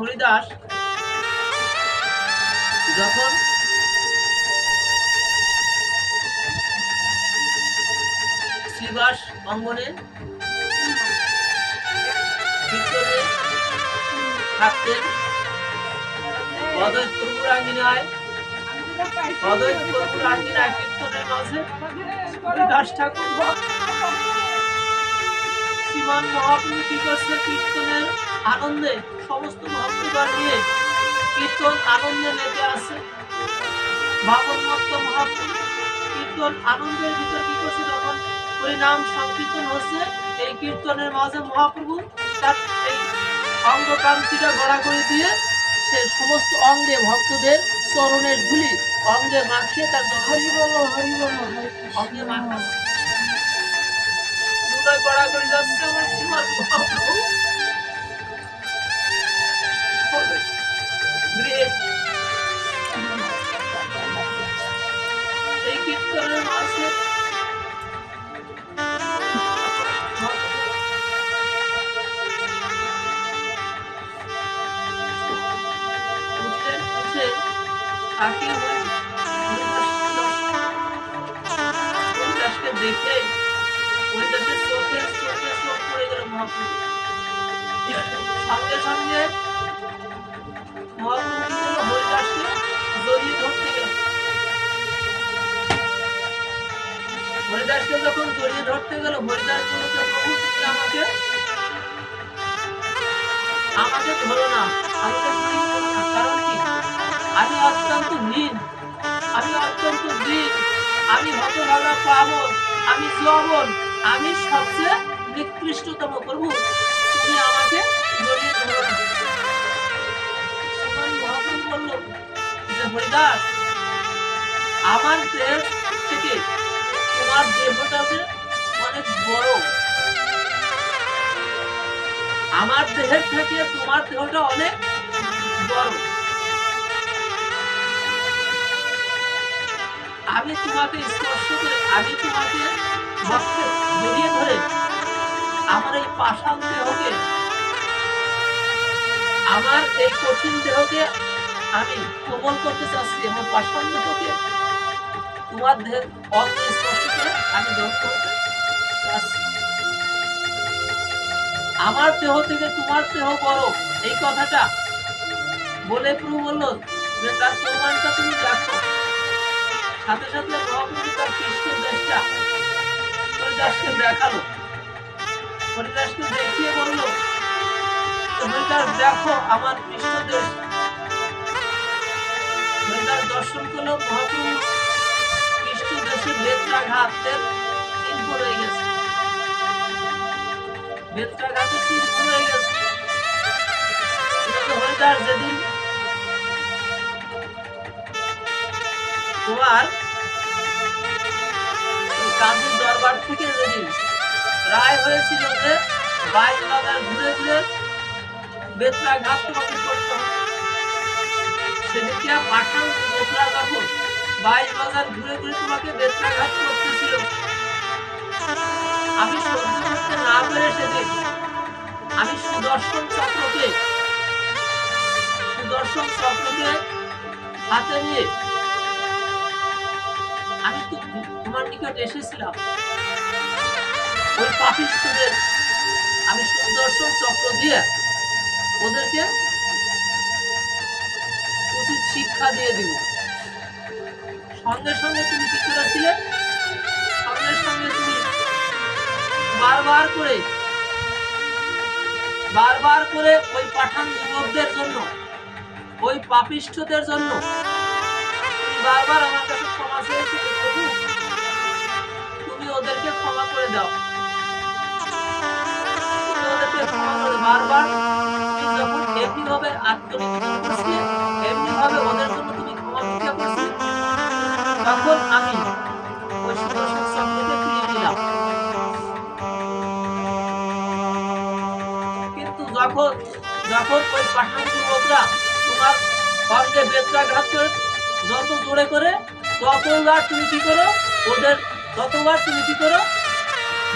হরিদাস যখন শ্রীবাস অঙ্গনে কীর্তনে থাকতেন, অদ্বৈত প্রভুর আঙ্গিনায় কীর্তনের মাঝে হরিদাস ঠাকুর শ্রীমান মহাপ্রভু কি করছে, কীর্তনের আনন্দে সমস্ত ভক্তগণ নিয়ে কীর্তন আনন্দে মেতে আছে। ভাগবত মহাপ্রভু কীর্তন আনন্দের ভিতর কি করছে, যখন হরিনাম সংকীর্তন হচ্ছে এই কীর্তনের মাঝে মহাপ্রভু তার এই অঙ্গকান্তিটা গড়া করে দিয়ে সে সমস্ত অঙ্গে ভক্তদের চরণের ধুলি অঙ্গে মাখিয়ে তার অঙ্গে মাখাচ্ছে, হৃদয় গড়া করে যাচ্ছে আমার শ্রীমান মহাপ্রভু। এই কীর্তনের মাঝে হরিদাসকে দেখে হরিদাসের চোখে চোখ পড়ে গেল মহাপ্রভু। সঙ্গে সঙ্গে মহাপ্রভু হরিদাসকে জড়িয়ে ধরতে গেল। হরিদাসকে যখন জড়িয়ে ধরতে গেল, হরিদাস বলতে, প্রভু তুমি আমাকে ধরো না, আমাকে জড়িয়ে ধরো না। কারণ কি, আমি অত্যন্ত হীন, আমি অত্যন্ত দীন, আমি হতভাগা পাবন, আমি যৌবন, আমি সবচেয়ে নিকৃষ্টতম। প্রভু তুমি আমাকে জড়িয়ে ধরো না। শ্রীমান মহাপ্রভু বলল যে হরিদাস, আমার দেহ থেকে তোমার দেহটা যে অনেক বড়, আমার দেহের থেকে তোমার দেহটা অনেক বড়। আমি তোমাকে স্পর্শ করে, আমি তোমাকে বক্ষে জড়িয়ে ধরে আমার এই পাষাণ দেহকে, আমার এই কঠিন দেহকে আমি কোমল করতে চাচ্ছি। আমার পাষাণ দেহকে তোমার দেহের অঙ্গ স্পর্শ করে আমি গ্রহণ করতে চাচ্ছি। আমার দেহ থেকে তোমার দেহ বড়, এই কথাটা বলে প্রভু বলল যে তার প্রমাণটা তুমি দেখো। সাথে সাথে মহাপ্রভু তার কৃষ্ণ দেশটা হরিদাসকে দেখালো। হরিদাসকে দেখিয়ে বলল, হরিদাস দেখো আমার কৃষ্ণ দেশ। হরিদাস দর্শন করলো মহাপ্রভু কৃষ্ণ দেশে বেত্রাঘাতের চিহ্ন রয়ে গেছে, বেত্রাঘাতের চিহ্ন রয়ে গেছে। হরিদাস যেদিন তোমার কাজীর দরবার থেকে যেদিন রায় হয়েছিল যে 22 বাজার ঘুরে ঘুরে বেত্রাঘাত তোমাকে করতে হবে, সেদিকে পাঠান লোকরা যখন 22 বাজার ঘুরে ঘুরে তোমাকে বেত্রাঘাত করতেছিল, আমি সহ্য করতে না পেরে সেদিন আমি সুদর্শন চক্রকে হাতে নিয়ে আমি তোমার নিকট এসেছিলাম। ওই পাপিষ্ঠদের আমি সুদর্শন চক্র দিয়ে ওদেরকে উচিত শিক্ষা দিয়ে দিব। সঙ্গে সঙ্গে তুমি কি করেছিলে, সঙ্গে সঙ্গে তুমি বারবার করে ওই পাঠান যুবকদের জন্য, ওই পাপিষ্ঠদের জন্য তুমি বারবার আমার কাছে ক্ষমা চেয়েছিলে। প্রভু তুমি ওদেরকে ক্ষমা করে দাও, তুমি ওদেরকে ক্ষমা করে। বারবার তুমি যখন এমনি ভাবে আত্মনিবেদন করছিলে, এমনি ভাবে ওদের জন্য তুমি ক্ষমা ভিক্ষা করছিলে, তখন আমি ওই সুদর্শন চক্রকে ফিরিয়ে দিলাম। কিন্তু যখন ওই পাঠান যুবকরা তোমার অঙ্গে বেত্রাঘাত করে যত জোরে করে, ততবার তুমি কি করো, ওদের ততবার তুমি কি করো,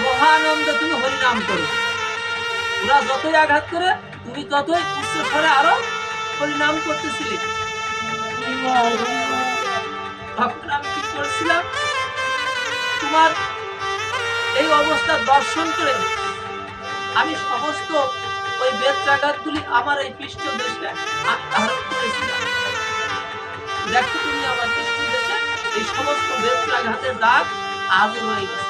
মহানন্দে তুমি হরিনাম করো। ওরা যতই আঘাত করে তুমি ততই উচ্চ স্বরে আরো হরিনাম করতেছিলি, তখন আমি কি করেছিলাম, তোমার এই অবস্থা দর্শন করে আমি সমস্ত ওই বেত্রাঘাতগুলি আমার এই পৃষ্ঠদেশে আমি ধারণ করেছিলাম। দেখো তুমি আমার পৃষ্ঠদেশে এই সমস্ত বেত্রাঘাতের দাগ আজও রয়ে গেছে।